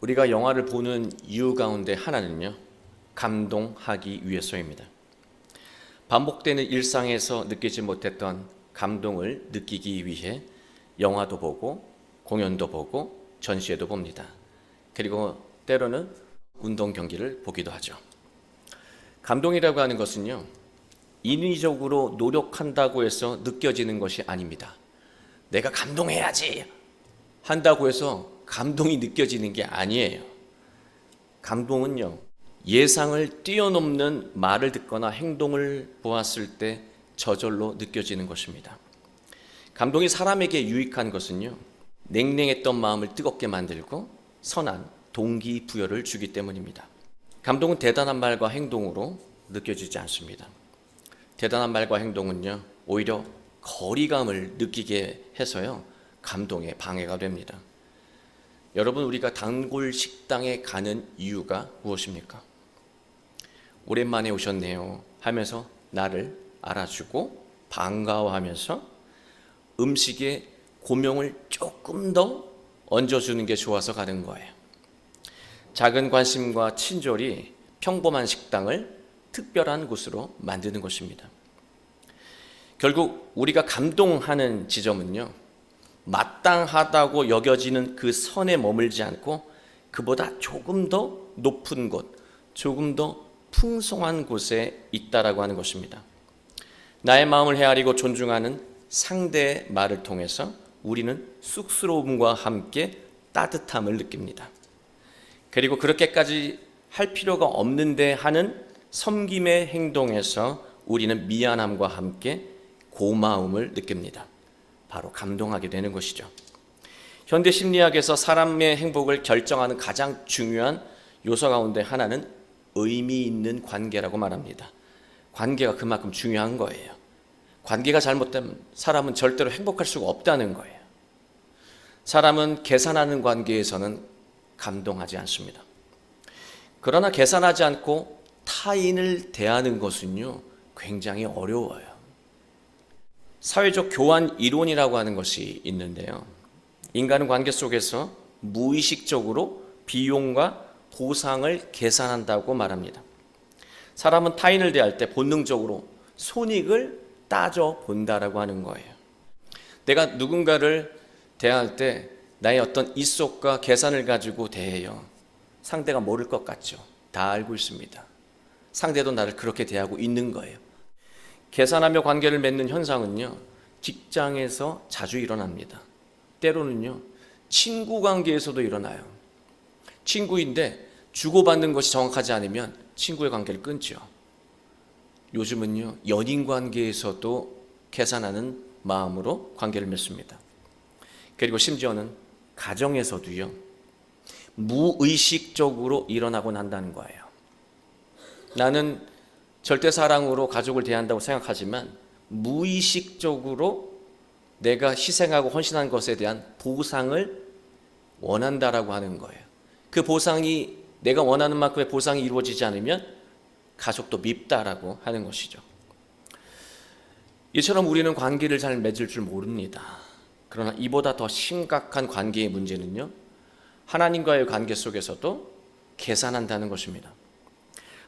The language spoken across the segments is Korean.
우리가 영화를 보는 이유 가운데 하나는요, 감동하기 위해서입니다. 반복되는 일상에서 느끼지 못했던 감동을 느끼기 위해 영화도 보고 공연도 보고 전시회도 봅니다. 그리고 때로는 운동 경기를 보기도 하죠. 감동이라고 하는 것은요, 인위적으로 노력한다고 해서 느껴지는 것이 아닙니다. 내가 감동해야지 한다고 해서 감동이 느껴지는 게 아니에요. 감동은요, 예상을 뛰어넘는 말을 듣거나 행동을 보았을 때 저절로 느껴지는 것입니다. 감동이 사람에게 유익한 것은요, 냉랭했던 마음을 뜨겁게 만들고 선한 동기부여를 주기 때문입니다. 감동은 대단한 말과 행동으로 느껴지지 않습니다. 대단한 말과 행동은요, 오히려 거리감을 느끼게 해서요, 감동에 방해가 됩니다. 여러분, 우리가 단골 식당에 가는 이유가 무엇입니까? 오랜만에 오셨네요 하면서 나를 알아주고 반가워하면서 음식에 고명을 조금 더 얹어주는 게 좋아서 가는 거예요. 작은 관심과 친절이 평범한 식당을 특별한 곳으로 만드는 것입니다. 결국 우리가 감동하는 지점은요, 마땅하다고 여겨지는 그 선에 머물지 않고 그보다 조금 더 높은 곳, 조금 더 풍성한 곳에 있다라고 하는 것입니다. 나의 마음을 헤아리고 존중하는 상대의 말을 통해서 우리는 쑥스러움과 함께 따뜻함을 느낍니다. 그리고 그렇게까지 할 필요가 없는데 하는 섬김의 행동에서 우리는 미안함과 함께 고마움을 느낍니다. 바로 감동하게 되는 것이죠. 현대 심리학에서 사람의 행복을 결정하는 가장 중요한 요소 가운데 하나는 의미 있는 관계라고 말합니다. 관계가 그만큼 중요한 거예요. 관계가 잘못되면 사람은 절대로 행복할 수가 없다는 거예요. 사람은 계산하는 관계에서는 감동하지 않습니다. 그러나 계산하지 않고 타인을 대하는 것은요, 굉장히 어려워요. 사회적 교환 이론이라고 하는 것이 있는데요, 인간은 관계 속에서 무의식적으로 비용과 보상을 계산한다고 말합니다. 사람은 타인을 대할 때 본능적으로 손익을 따져 본다라고 하는 거예요. 내가 누군가를 대할 때 나의 어떤 이속과 계산을 가지고 대해요. 상대가 모를 것 같죠. 다 알고 있습니다. 상대도 나를 그렇게 대하고 있는 거예요. 계산하며 관계를 맺는 현상은요, 직장에서 자주 일어납니다. 때로는요, 친구 관계에서도 일어나요. 친구인데 주고받는 것이 정확하지 않으면 친구의 관계를 끊죠. 요즘은요, 연인 관계에서도 계산하는 마음으로 관계를 맺습니다. 그리고 심지어는 가정에서도요, 무의식적으로 일어나곤 한다는 거예요. 나는 절대 사랑으로 가족을 대한다고 생각하지만 무의식적으로 내가 희생하고 헌신한 것에 대한 보상을 원한다라고 하는 거예요. 그 보상이 내가 원하는 만큼의 보상이 이루어지지 않으면 가족도 밉다라고 하는 것이죠. 이처럼 우리는 관계를 잘 맺을 줄 모릅니다. 그러나 이보다 더 심각한 관계의 문제는요, 하나님과의 관계 속에서도 계산한다는 것입니다.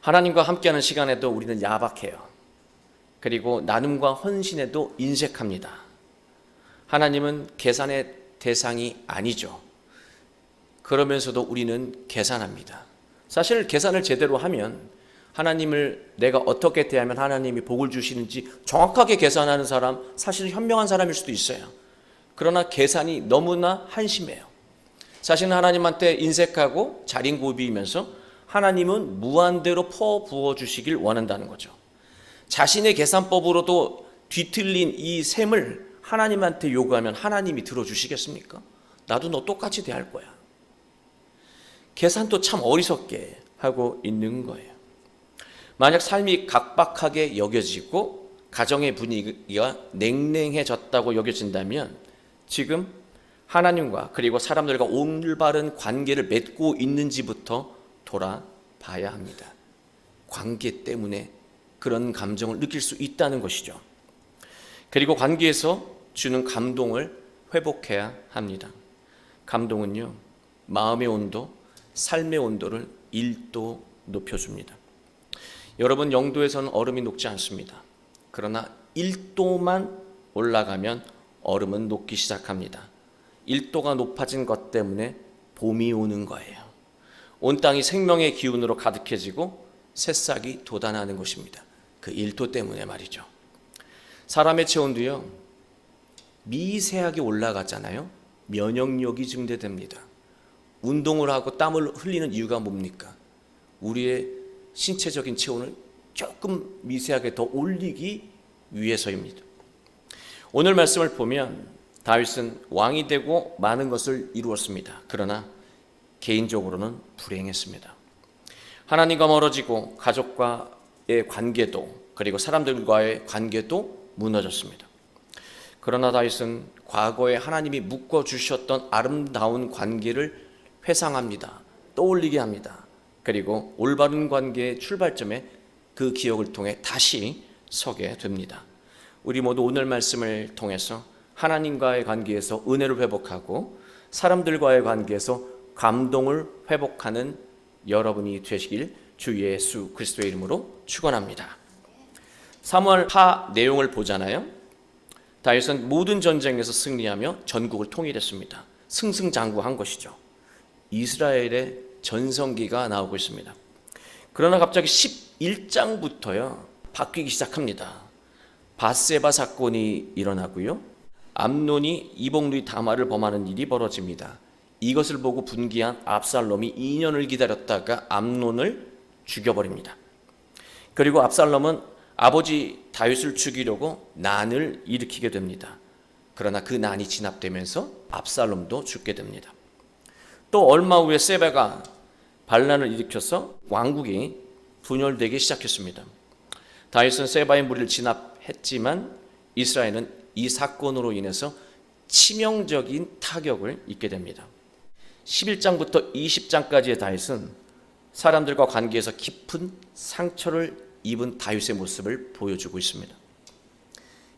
하나님과 함께하는 시간에도 우리는 야박해요. 그리고 나눔과 헌신에도 인색합니다. 하나님은 계산의 대상이 아니죠. 그러면서도 우리는 계산합니다. 사실 계산을 제대로 하면 하나님을 내가 어떻게 대하면 하나님이 복을 주시는지 정확하게 계산하는 사람, 사실 현명한 사람일 수도 있어요. 그러나 계산이 너무나 한심해요. 자신은 하나님한테 인색하고 자린고비이면서 하나님은 무한대로 퍼부어 주시길 원한다는 거죠. 자신의 계산법으로도 뒤틀린 이 셈을 하나님한테 요구하면 하나님이 들어주시겠습니까? 나도 너 똑같이 대할 거야. 계산도 참 어리석게 하고 있는 거예요. 만약 삶이 각박하게 여겨지고 가정의 분위기가 냉랭해졌다고 여겨진다면 지금 하나님과 그리고 사람들과 올바른 관계를 맺고 있는지부터 돌아봐야 합니다. 관계 때문에 그런 감정을 느낄 수 있다는 것이죠. 그리고 관계에서 주는 감동을 회복해야 합니다. 감동은요, 마음의 온도, 삶의 온도를 1도 높여줍니다. 여러분, 영도에서는 얼음이 녹지 않습니다. 그러나 1도만 올라가면 얼음은 녹기 시작합니다. 1도가 높아진 것 때문에 봄이 오는 거예요. 온 땅이 생명의 기운으로 가득해지고 새싹이 돋아나는 것입니다. 그 1도 때문에 말이죠. 사람의 체온도요, 미세하게 올라가잖아요. 면역력이 증대됩니다. 운동을 하고 땀을 흘리는 이유가 뭡니까? 우리의 신체적인 체온을 조금 미세하게 더 올리기 위해서입니다. 오늘 말씀을 보면 다윗은 왕이 되고 많은 것을 이루었습니다. 그러나 개인적으로는 불행했습니다. 하나님과 멀어지고 가족과의 관계도, 그리고 사람들과의 관계도 무너졌습니다. 그러나 다윗은 과거에 하나님이 묶어주셨던 아름다운 관계를 회상합니다. 떠올리게 합니다. 그리고 올바른 관계의 출발점에 그 기억을 통해 다시 서게 됩니다. 우리 모두 오늘 말씀을 통해서 하나님과의 관계에서 은혜를 회복하고 사람들과의 관계에서 감동을 회복하는 여러분이 되시길 주 예수 그리스도의 이름으로 축원합니다. 사무엘 하 내용을 보잖아요. 다윗은 모든 전쟁에서 승리하며 전국을 통일했습니다. 승승장구한 것이죠. 이스라엘의 전성기가 나오고 있습니다. 그러나 갑자기 11장부터요 바뀌기 시작합니다. 밧세바 사건이 일어나고요, 암논이 이복누이 다말을 범하는 일이 벌어집니다. 이것을 보고 분기한 압살롬이 2년을 기다렸다가 암논을 죽여버립니다. 그리고 압살롬은 아버지 다윗을 죽이려고 난을 일으키게 됩니다. 그러나 그 난이 진압되면서 압살롬도 죽게 됩니다. 또 얼마 후에 세바가 반란을 일으켜서 왕국이 분열되기 시작했습니다. 다윗은 세바의 무리를 진압했지만 이스라엘은 이 사건으로 인해서 치명적인 타격을 입게 됩니다. 11장부터 20장까지의 다윗은 사람들과 관계에서 깊은 상처를 입은 다윗의 모습을 보여주고 있습니다.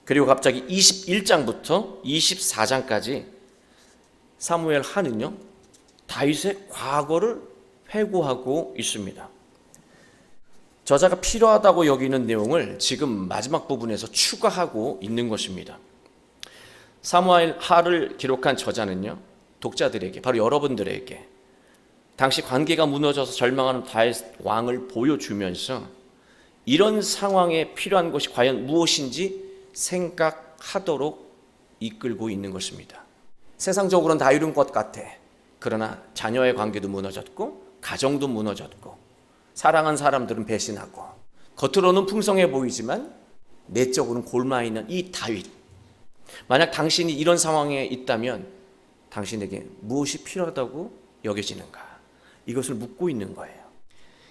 그리고 갑자기 21장부터 24장까지 사무엘 하는요 다윗의 과거를 회고하고 있습니다. 저자가 필요하다고 여기는 내용을 지금 마지막 부분에서 추가하고 있는 것입니다. 사무엘 하를 기록한 저자는요 독자들에게, 바로 여러분들에게 당시 관계가 무너져서 절망하는 다윗 왕을 보여주면서 이런 상황에 필요한 것이 과연 무엇인지 생각하도록 이끌고 있는 것입니다. 세상적으로는 다 이룬 것 같아. 그러나 자녀의 관계도 무너졌고 가정도 무너졌고 사랑한 사람들은 배신하고 겉으로는 풍성해 보이지만 내적으로는 골마있는 이 다윗, 만약 당신이 이런 상황에 있다면 당신에게 무엇이 필요하다고 여겨지는가? 이것을 묻고 있는 거예요.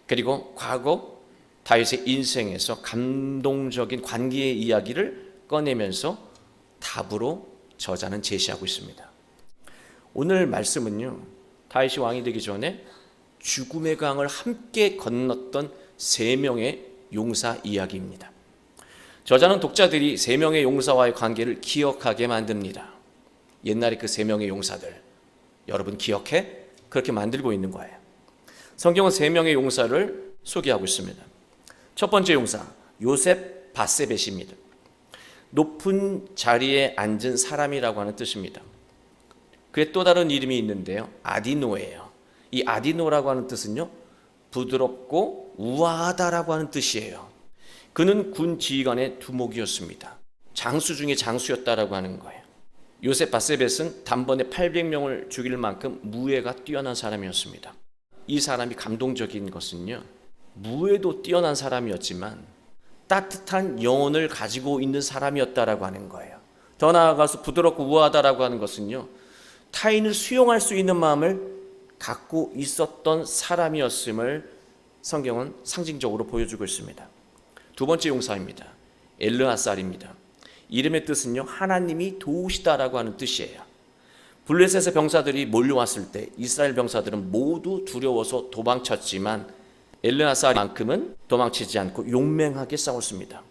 그리고 과거 다윗의 인생에서 감동적인 관계의 이야기를 꺼내면서 답으로 저자는 제시하고 있습니다. 오늘 말씀은요 다윗이 왕이 되기 전에 죽음의 강을 함께 건넜던 3명의 용사 이야기입니다. 저자는 독자들이 3명의 용사와의 관계를 기억하게 만듭니다. 옛날에 그 3명의 용사들 여러분 기억해? 그렇게 만들고 있는 거예요. 성경은 3명의 용사를 소개하고 있습니다. 첫 번째 용사 요셉 바세벳입니다. 높은 자리에 앉은 사람이라고 하는 뜻입니다. 그의 또 다른 이름이 있는데요 아디노예요. 이 아디노라고 하는 뜻은요 부드럽고 우아하다라고 하는 뜻이에요. 그는 군 지휘관의 두목이었습니다. 장수 중에 장수였다라고 하는 거예요. 요셉 바세벳은 단번에 800명을 죽일 만큼 무예가 뛰어난 사람이었습니다. 이 사람이 감동적인 것은요 무예도 뛰어난 사람이었지만 따뜻한 영혼을 가지고 있는 사람이었다라고 하는 거예요. 더 나아가서 부드럽고 우아하다라고 하는 것은요 타인을 수용할 수 있는 마음을 갖고 있었던 사람이었음을 성경은 상징적으로 보여주고 있습니다. 두 번째 용사입니다. 엘르아살입니다. 이름의 뜻은요 하나님이 도우시다라고 하는 뜻이에요. 블레셋의 병사들이 몰려왔을 때 이스라엘 병사들은 모두 두려워서 도망쳤지만 엘르아살만큼은 도망치지 않고 용맹하게 싸웠습니다.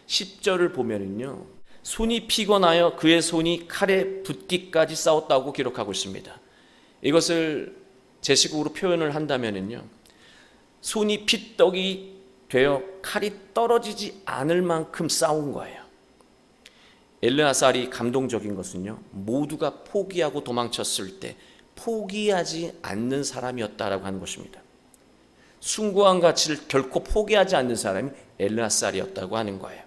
10절을 보면은요 손이 피곤하여 그의 손이 칼에 붙기까지 싸웠다고 기록하고 있습니다. 이것을 제식으로 표현을 한다면은요, 손이 피떡이 되어 칼이 떨어지지 않을 만큼 싸운 거예요. 엘르아살이 감동적인 것은요, 모두가 포기하고 도망쳤을 때 포기하지 않는 사람이었다라고 하는 것입니다. 숭고한 가치를 결코 포기하지 않는 사람이 엘르아살이었다고 하는 거예요.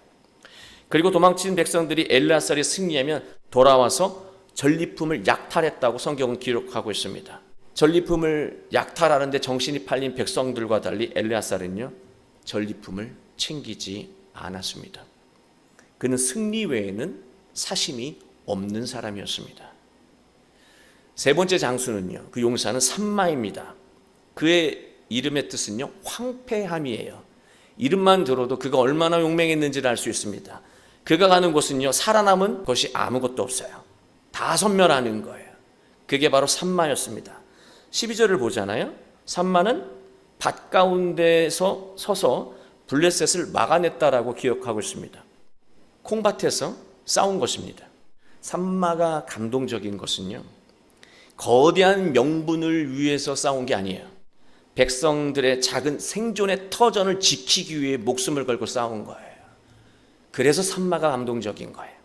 그리고 도망친 백성들이 엘르아살이 승리하면 돌아와서 전리품을 약탈했다고 성경은 기록하고 있습니다. 전리품을 약탈하는데 정신이 팔린 백성들과 달리 엘르아살은요, 전리품을 챙기지 않았습니다. 그는 승리 외에는 사심이 없는 사람이었습니다. 세 번째 장수는요, 그 용사는 삼마입니다. 그의 이름의 뜻은요, 황폐함이에요. 이름만 들어도 그가 얼마나 용맹했는지를 알 수 있습니다. 그가 가는 곳은요, 살아남은 것이 아무것도 없어요. 다 섬멸하는 거예요. 그게 바로 삼마였습니다. 12절을 보잖아요. 삼마는 밭 가운데서 서서 블레셋을 막아냈다라고 기억하고 있습니다. 콩밭에서 싸운 것입니다. 삼마가 감동적인 것은요, 거대한 명분을 위해서 싸운 게 아니에요. 백성들의 작은 생존의 터전을 지키기 위해 목숨을 걸고 싸운 거예요. 그래서 삼마가 감동적인 거예요.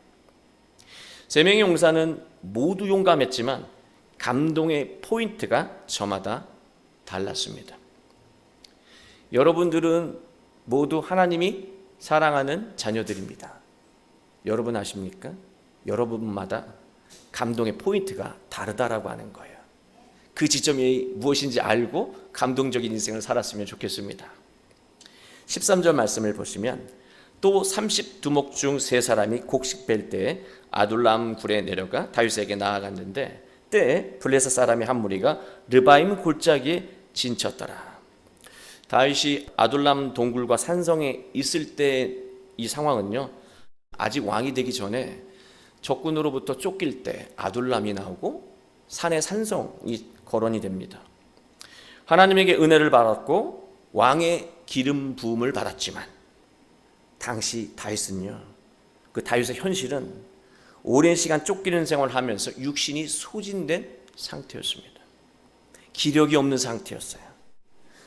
세 명의 용사는 모두 용감했지만 감동의 포인트가 저마다 달랐습니다. 여러분들은 모두 하나님이 사랑하는 자녀들입니다. 여러분 아십니까? 여러분마다 감동의 포인트가 다르다라고 하는 거예요. 그 지점이 무엇인지 알고 감동적인 인생을 살았으면 좋겠습니다. 13절 말씀을 보시면 또 32목 중 3사람이 곡식 뺄 때에 아둘람 굴에 내려가 다윗에게 나아갔는데 때에 블레셋 사람의 한 무리가 르바임 골짜기에 진쳤더라. 다윗이 아둘람 동굴과 산성에 있을 때 이 상황은요, 아직 왕이 되기 전에 적군으로부터 쫓길 때 아둘람이 나오고 산의 산성이 거론이 됩니다. 하나님에게 은혜를 받았고 왕의 기름 부음을 받았지만 당시 다윗은요, 그 다윗의 현실은 오랜 시간 쫓기는 생활을 하면서 육신이 소진된 상태였습니다. 기력이 없는 상태였어요.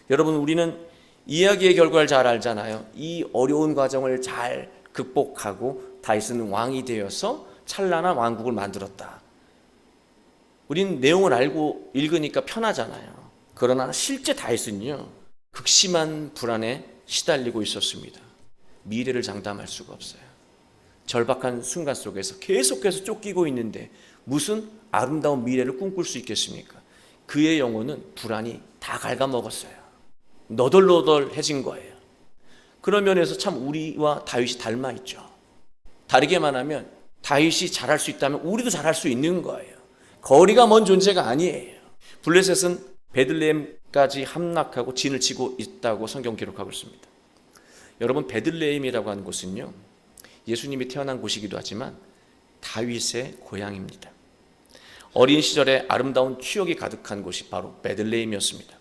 여러분, 우리는 이야기의 결과를 잘 알잖아요. 이 어려운 과정을 잘 극복하고 다윗은 왕이 되어서 찬란한 왕국을 만들었다. 우린 내용을 알고 읽으니까 편하잖아요. 그러나 실제 다윗은요, 극심한 불안에 시달리고 있었습니다. 미래를 장담할 수가 없어요. 절박한 순간 속에서 계속해서 쫓기고 있는데 무슨 아름다운 미래를 꿈꿀 수 있겠습니까? 그의 영혼은 불안이 다 갉아먹었어요. 너덜너덜해진 거예요. 그런 면에서 참 우리와 다윗이 닮아 있죠. 다르게 말하면 다윗이 잘할 수 있다면 우리도 잘할 수 있는 거예요. 거리가 먼 존재가 아니에요. 블레셋은 베들레헴까지 함락하고 진을 치고 있다고 성경 기록하고 있습니다. 여러분, 베들레헴이라고 하는 곳은요, 예수님이 태어난 곳이기도 하지만 다윗의 고향입니다. 어린 시절에 아름다운 추억이 가득한 곳이 바로 베들레헴이었습니다.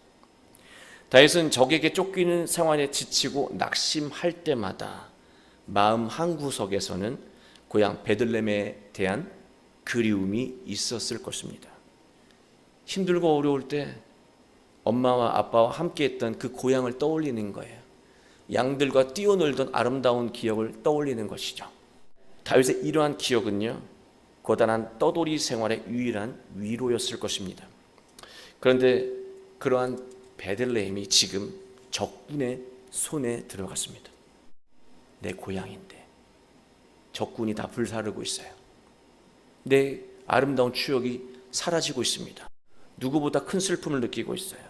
다윗은 적에게 쫓기는 생활에 지치고 낙심할 때마다 마음 한구석에서는 고향 베들레헴에 대한 그리움이 있었을 것입니다. 힘들고 어려울 때 엄마와 아빠와 함께했던 그 고향을 떠올리는 거예요. 양들과 뛰어놀던 아름다운 기억을 떠올리는 것이죠. 다윗의 이러한 기억은요, 고단한 떠돌이 생활의 유일한 위로였을 것입니다. 그런데 그러한 베들레헴이 지금 적군의 손에 들어갔습니다. 내 고향인데 적군이 다 불사르고 있어요. 내 아름다운 추억이 사라지고 있습니다. 누구보다 큰 슬픔을 느끼고 있어요.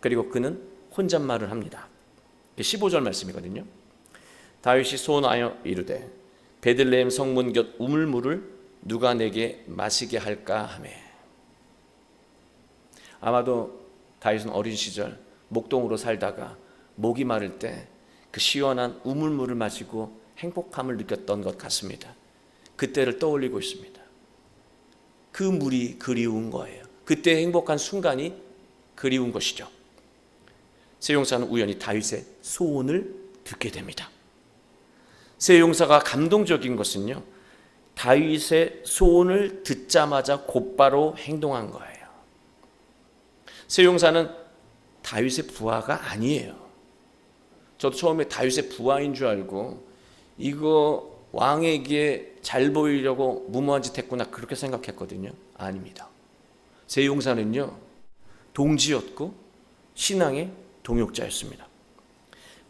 그리고 그는 혼잣말을 합니다. 15절 말씀이거든요. 다윗이 소원하여 이르되 베들레헴 성문 곁 우물물을 누가 내게 마시게 할까 하매. 아마도 다윗은 어린 시절 목동으로 살다가 목이 마를 때 그 시원한 우물물을 마시고 행복함을 느꼈던 것 같습니다. 그때를 떠올리고 있습니다. 그 물이 그리운 거예요. 그때 행복한 순간이 그리운 것이죠. 세 용사는 우연히 다윗의 소원을 듣게 됩니다. 세 용사가 감동적인 것은요, 다윗의 소원을 듣자마자 곧바로 행동한 거예요. 세 용사는 다윗의 부하가 아니에요. 저도 처음에 다윗의 부하인 줄 알고 이거 왕에게 잘 보이려고 무모한 짓 했구나 그렇게 생각했거든요. 아닙니다. 세 용사는요, 동지였고 신앙의 동역자였습니다.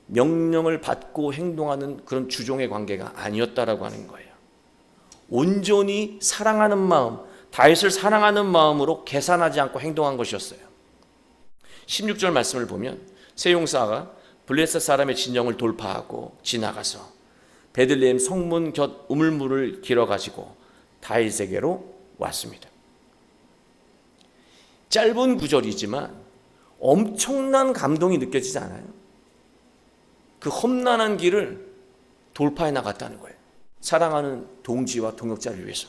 명령을 받고 행동하는 그런 주종의 관계가 아니었다라고 하는 거예요. 온전히 사랑하는 마음, 다윗을 사랑하는 마음으로 계산하지 않고 행동한 것이었어요. 16절 말씀을 보면 세 용사가 블레셋 사람의 진영을 돌파하고 지나가서 베들레헴 성문 곁 우물물을 길어가지고 다윗에게로 왔습니다. 짧은 구절이지만 엄청난 감동이 느껴지지 않아요? 그 험난한 길을 돌파해 나갔다는 거예요. 사랑하는 동지와 동역자를 위해서.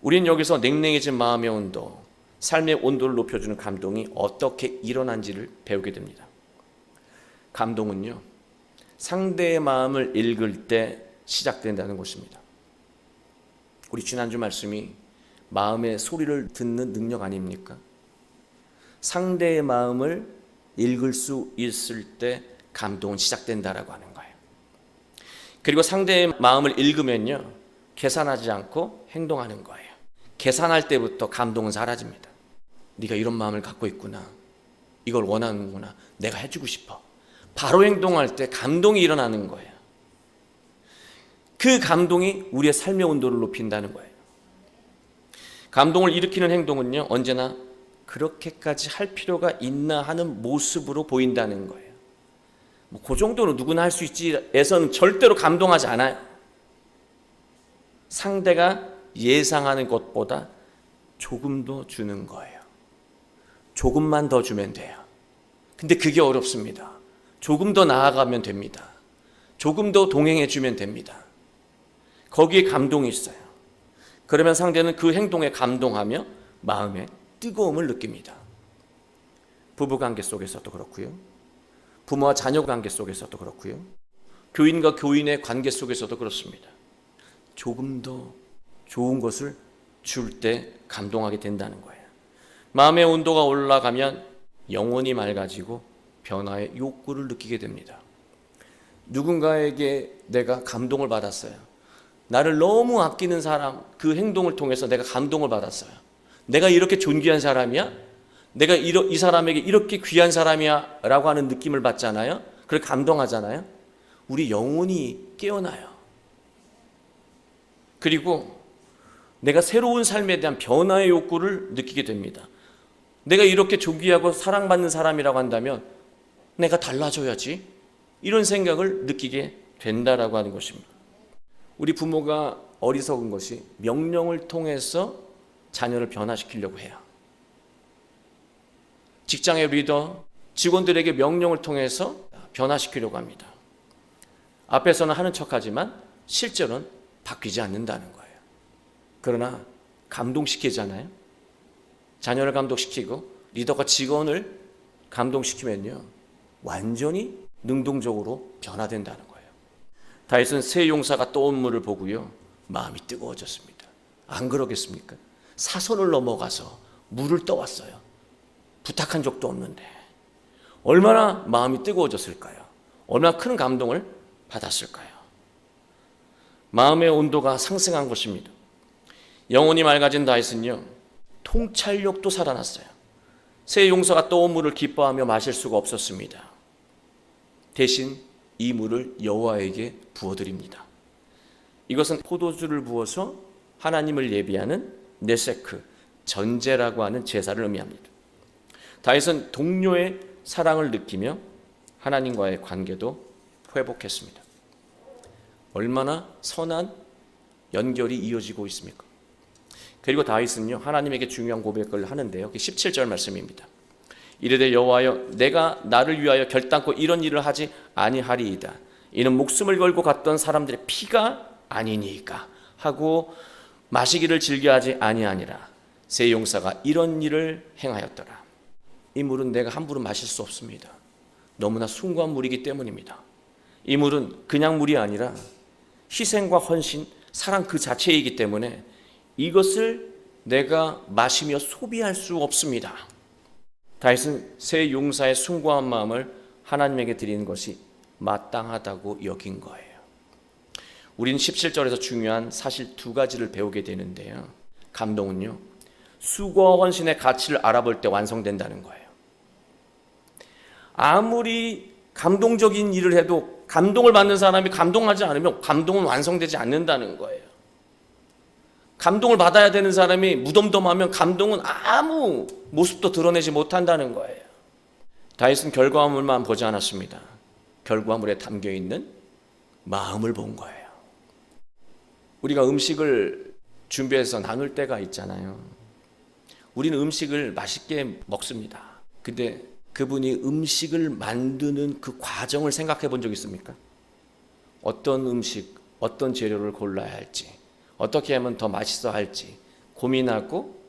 우린 여기서 냉랭해진 마음의 온도, 삶의 온도를 높여주는 감동이 어떻게 일어난지를 배우게 됩니다. 감동은요, 상대의 마음을 읽을 때 시작된다는 것입니다. 우리 지난주 말씀이 마음의 소리를 듣는 능력 아닙니까? 상대의 마음을 읽을 수 있을 때 감동은 시작된다라고 하는 거예요. 그리고 상대의 마음을 읽으면요, 계산하지 않고 행동하는 거예요. 계산할 때부터 감동은 사라집니다. 네가 이런 마음을 갖고 있구나, 이걸 원하는구나, 내가 해주고 싶어. 바로 행동할 때 감동이 일어나는 거예요. 그 감동이 우리의 삶의 온도를 높인다는 거예요. 감동을 일으키는 행동은요, 언제나 그렇게까지 할 필요가 있나 하는 모습으로 보인다는 거예요. 그 정도는 누구나 할 수 있지에서는 절대로 감동하지 않아요. 상대가 예상하는 것보다 조금 더 주는 거예요. 조금만 더 주면 돼요. 근데 그게 어렵습니다. 조금 더 나아가면 됩니다. 조금 더 동행해 주면 됩니다. 거기에 감동이 있어요. 그러면 상대는 그 행동에 감동하며 마음에 뜨거움을 느낍니다. 부부관계 속에서도 그렇고요, 부모와 자녀 관계 속에서도 그렇고요, 교인과 교인의 관계 속에서도 그렇습니다. 조금 더 좋은 것을 줄 때 감동하게 된다는 거예요. 마음의 온도가 올라가면 영혼이 맑아지고 변화의 욕구를 느끼게 됩니다. 누군가에게 내가 감동을 받았어요. 나를 너무 아끼는 사람, 그 행동을 통해서 내가 감동을 받았어요. 내가 이렇게 존귀한 사람이야? 내가 이 사람에게 이렇게 귀한 사람이야? 라고 하는 느낌을 받잖아요. 그렇게 감동하잖아요. 우리 영혼이 깨어나요. 그리고 내가 새로운 삶에 대한 변화의 욕구를 느끼게 됩니다. 내가 이렇게 존귀하고 사랑받는 사람이라고 한다면 내가 달라져야지, 이런 생각을 느끼게 된다라고 하는 것입니다. 우리 부모가 어리석은 것이 명령을 통해서 자녀를 변화시키려고 해요. 직장의 리더, 직원들에게 명령을 통해서 변화시키려고 합니다. 앞에서는 하는 척하지만 실제로는 바뀌지 않는다는 거예요. 그러나 감동시키잖아요. 자녀를 감동시키고 리더가 직원을 감동시키면요, 완전히 능동적으로 변화된다는 거예요. 다윗은 세 용사가 떠온 물을 보고요, 마음이 뜨거워졌습니다. 안 그러겠습니까? 사선을 넘어가서 물을 떠왔어요. 부탁한 적도 없는데 얼마나 마음이 뜨거워졌을까요? 얼마나 큰 감동을 받았을까요? 마음의 온도가 상승한 것입니다. 영혼이 맑아진 다윗은요, 통찰력도 살아났어요. 세 용사가 떠온 물을 기뻐하며 마실 수가 없었습니다. 대신 이 물을 여호와에게 부어드립니다. 이것은 포도주를 부어서 하나님을 예비하는 네세크, 전제라고 하는 제사를 의미합니다. 다윗은 동료의 사랑을 느끼며 하나님과의 관계도 회복했습니다. 얼마나 선한 연결이 이어지고 있습니까? 그리고 다윗은요, 하나님에게 중요한 고백을 하는데요, 17절 말씀입니다. 이르되 여호와여, 내가 나를 위하여 결단코 이런 일을 하지 아니하리이다. 이는 목숨을 걸고 갔던 사람들의 피가 아니니까 하고 마시기를 즐겨하지 아니하니라. 세 용사가 이런 일을 행하였더라. 이 물은 내가 함부로 마실 수 없습니다. 너무나 숭고한 물이기 때문입니다. 이 물은 그냥 물이 아니라 희생과 헌신, 사랑 그 자체이기 때문에 이것을 내가 마시며 소비할 수 없습니다. 다윗은 세 용사의 숭고한 마음을 하나님에게 드리는 것이 마땅하다고 여긴 거예요. 우리는 17절에서 중요한 사실 두 가지를 배우게 되는데요. 감동은요, 수고와 헌신의 가치를 알아볼 때 완성된다는 거예요. 아무리 감동적인 일을 해도 감동을 받는 사람이 감동하지 않으면 감동은 완성되지 않는다는 거예요. 감동을 받아야 되는 사람이 무덤덤하면 감동은 아무 모습도 드러내지 못한다는 거예요. 다윗은 결과물만 보지 않았습니다. 결과물에 담겨있는 마음을 본 거예요. 우리가 음식을 준비해서 나눌 때가 있잖아요. 우리는 음식을 맛있게 먹습니다. 근데 그분이 음식을 만드는 그 과정을 생각해 본 적 있습니까? 어떤 음식, 어떤 재료를 골라야 할지, 어떻게 하면 더 맛있어 할지 고민하고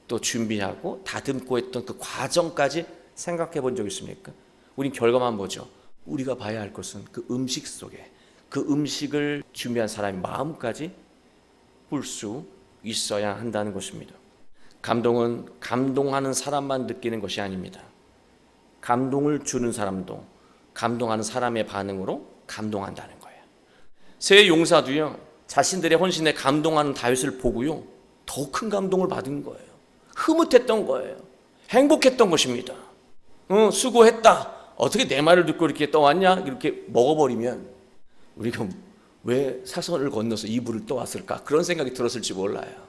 또 준비하고 다듬고 했던 그 과정까지 생각해 본 적 있습니까? 우린 결과만 보죠. 우리가 봐야 할 것은 그 음식 속에 그 음식을 준비한 사람의 마음까지 볼 수 있어야 한다는 것입니다. 감동은 감동하는 사람만 느끼는 것이 아닙니다. 감동을 주는 사람도 감동하는 사람의 반응으로 감동한다는 거예요. 세 용사도요, 자신들의 헌신에 감동하는 다윗을 보고요, 더 큰 감동을 받은 거예요. 흐뭇했던 거예요. 행복했던 것입니다. 수고했다. 어떻게 내 말을 듣고 이렇게 떠왔냐? 이렇게 먹어버리면 우리가 왜 사선을 건너서 이불을 떠왔을까? 그런 생각이 들었을지 몰라요.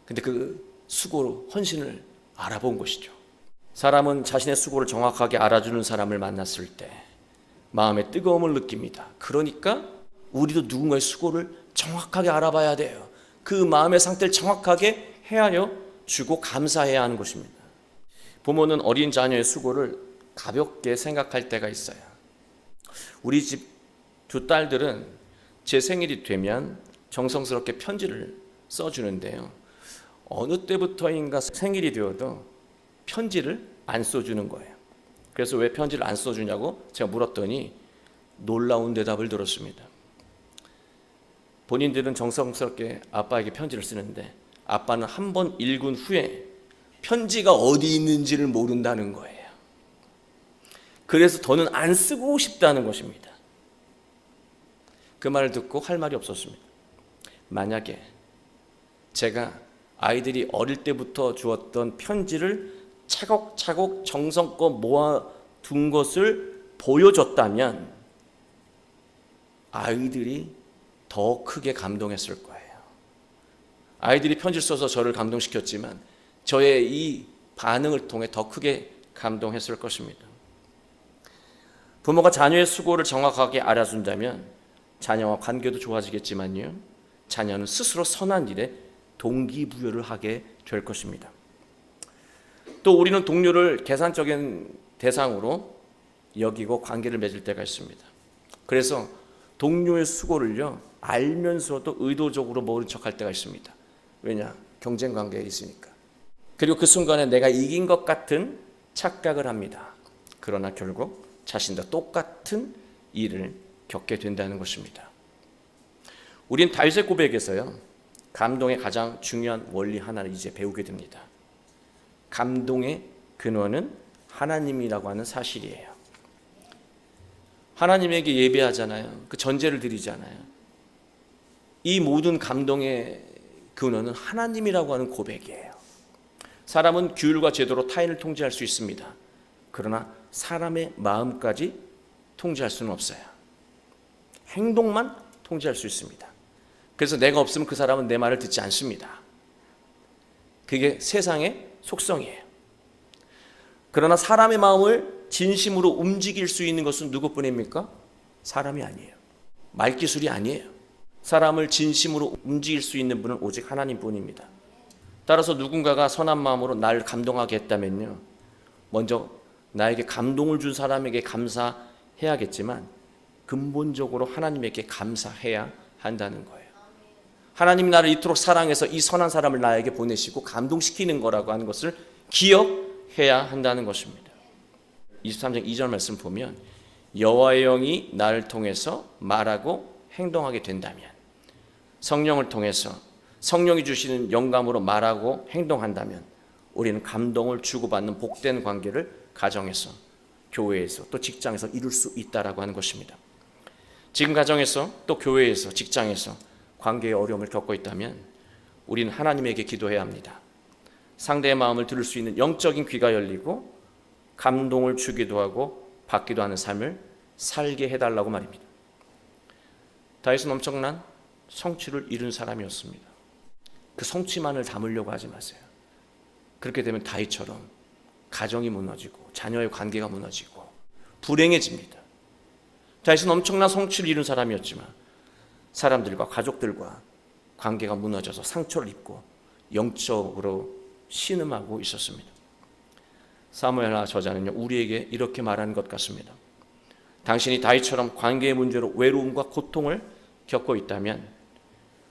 근데 그 수고로 헌신을 알아본 것이죠. 사람은 자신의 수고를 정확하게 알아주는 사람을 만났을 때 마음의 뜨거움을 느낍니다. 그러니까 우리도 누군가의 수고를 정확하게 알아봐야 돼요. 그 마음의 상태를 정확하게 헤아려 주고 감사해야 하는 것입니다. 부모는 어린 자녀의 수고를 가볍게 생각할 때가 있어요. 우리 집 두 딸들은 제 생일이 되면 정성스럽게 편지를 써주는데요. 어느 때부터인가 생일이 되어도 편지를 안 써주는 거예요. 그래서 왜 편지를 안 써주냐고 제가 물었더니 놀라운 대답을 들었습니다. 본인들은 정성스럽게 아빠에게 편지를 쓰는데 아빠는 한 번 읽은 후에 편지가 어디 있는지를 모른다는 거예요. 그래서 더는 안 쓰고 싶다는 것입니다. 그 말을 듣고 할 말이 없었습니다. 만약에 제가 아이들이 어릴 때부터 주었던 편지를 차곡차곡 정성껏 모아둔 것을 보여줬다면 아이들이 더 크게 감동했을 거예요. 아이들이 편지를 써서 저를 감동시켰지만 저의 이 반응을 통해 더 크게 감동했을 것입니다. 부모가 자녀의 수고를 정확하게 알아준다면 자녀와 관계도 좋아지겠지만요, 자녀는 스스로 선한 일에 동기부여를 하게 될 것입니다. 또 우리는 동료를 계산적인 대상으로 여기고 관계를 맺을 때가 있습니다. 그래서 동료의 수고를요, 알면서도 의도적으로 모른 척할 때가 있습니다. 왜냐? 경쟁 관계에 있으니까. 그리고 그 순간에 내가 이긴 것 같은 착각을 합니다. 그러나 결국 자신과 똑같은 일을 겪게 된다는 것입니다. 우린 다윗의 고백에서요, 감동의 가장 중요한 원리 하나를 이제 배우게 됩니다. 감동의 근원은 하나님이라고 하는 사실이에요. 하나님에게 예배하잖아요. 그 전제를 드리잖아요. 이 모든 감동의 근원은 하나님이라고 하는 고백이에요. 사람은 규율과 제도로 타인을 통제할 수 있습니다. 그러나 사람의 마음까지 통제할 수는 없어요. 행동만 통제할 수 있습니다. 그래서 내가 없으면 그 사람은 내 말을 듣지 않습니다. 그게 세상의 속성이에요. 그러나 사람의 마음을 진심으로 움직일 수 있는 것은 누구뿐입니까? 사람이 아니에요. 말기술이 아니에요. 사람을 진심으로 움직일 수 있는 분은 오직 하나님뿐입니다. 따라서 누군가가 선한 마음으로 나를 감동하게 했다면요, 먼저 나에게 감동을 준 사람에게 감사해야겠지만 근본적으로 하나님에게 감사해야 한다는 거예요. 하나님이 나를 이토록 사랑해서 이 선한 사람을 나에게 보내시고 감동시키는 거라고 하는 것을 기억해야 한다는 것입니다. 23장 2절 말씀 보면 여호와의 영이 나를 통해서 말하고 행동하게 된다면, 성령을 통해서 성령이 주시는 영감으로 말하고 행동한다면 우리는 감동을 주고받는 복된 관계를 가정에서, 교회에서, 또 직장에서 이룰 수 있다라고 하는 것입니다. 지금 가정에서, 또 교회에서, 직장에서 관계의 어려움을 겪고 있다면 우리는 하나님에게 기도해야 합니다. 상대의 마음을 들을 수 있는 영적인 귀가 열리고 감동을 주기도 하고 받기도 하는 삶을 살게 해달라고 말입니다. 다윗은 엄청난 성취를 이룬 사람이었습니다. 그 성취만을 담으려고 하지 마세요. 그렇게 되면 다윗처럼 가정이 무너지고 자녀의 관계가 무너지고 불행해집니다. 다윗은 엄청난 성취를 이룬 사람이었지만 사람들과, 가족들과 관계가 무너져서 상처를 입고 영적으로 신음하고 있었습니다. 사무엘하 저자는요, 우리에게 이렇게 말하는 것 같습니다. 당신이 다윗처럼 관계의 문제로 외로움과 고통을 겪고 있다면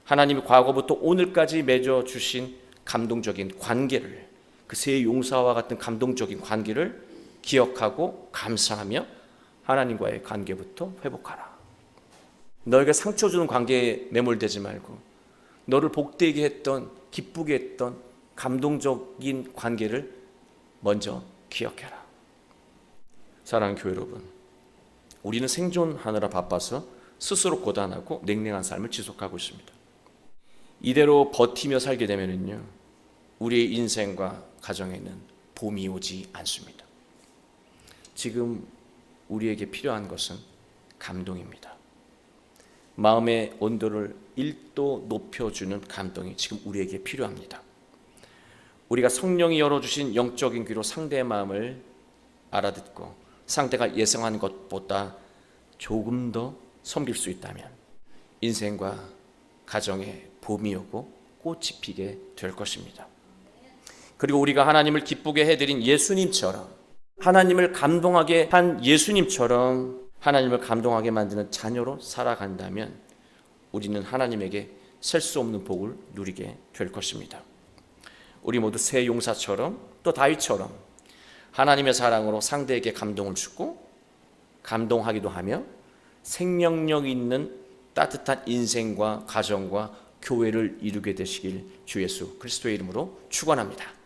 하나님이 과거부터 오늘까지 맺어주신 감동적인 관계를, 그 세 용사와 같은 감동적인 관계를 기억하고 감사하며 하나님과의 관계부터 회복하라. 너에게 상처 주는 관계에 매몰되지 말고 너를 복되게 했던, 기쁘게 했던 감동적인 관계를 먼저 기억해라. 사랑하는 교회 여러분, 우리는 생존하느라 바빠서 스스로 고단하고 냉랭한 삶을 지속하고 있습니다. 이대로 버티며 살게 되면요, 우리의 인생과 가정에는 봄이 오지 않습니다. 지금 우리에게 필요한 것은 감동입니다. 마음의 온도를 1도 높여주는 감동이 지금 우리에게 필요합니다. 우리가 성령이 열어주신 영적인 귀로 상대의 마음을 알아듣고 상대가 예상하는 것보다 조금 더 섬길 수 있다면 인생과 가정에 봄이 오고 꽃이 피게 될 것입니다. 그리고 우리가 하나님을 기쁘게 해드린 예수님처럼, 하나님을 감동하게 한 예수님처럼 하나님을 감동하게 만드는 자녀로 살아간다면 우리는 하나님에게 셀 수 없는 복을 누리게 될 것입니다. 우리 모두 새 용사처럼, 또 다윗처럼 하나님의 사랑으로 상대에게 감동을 주고 감동하기도 하며 생명력 있는 따뜻한 인생과 가정과 교회를 이루게 되시길 주 예수 그리스도의 이름으로 축원합니다.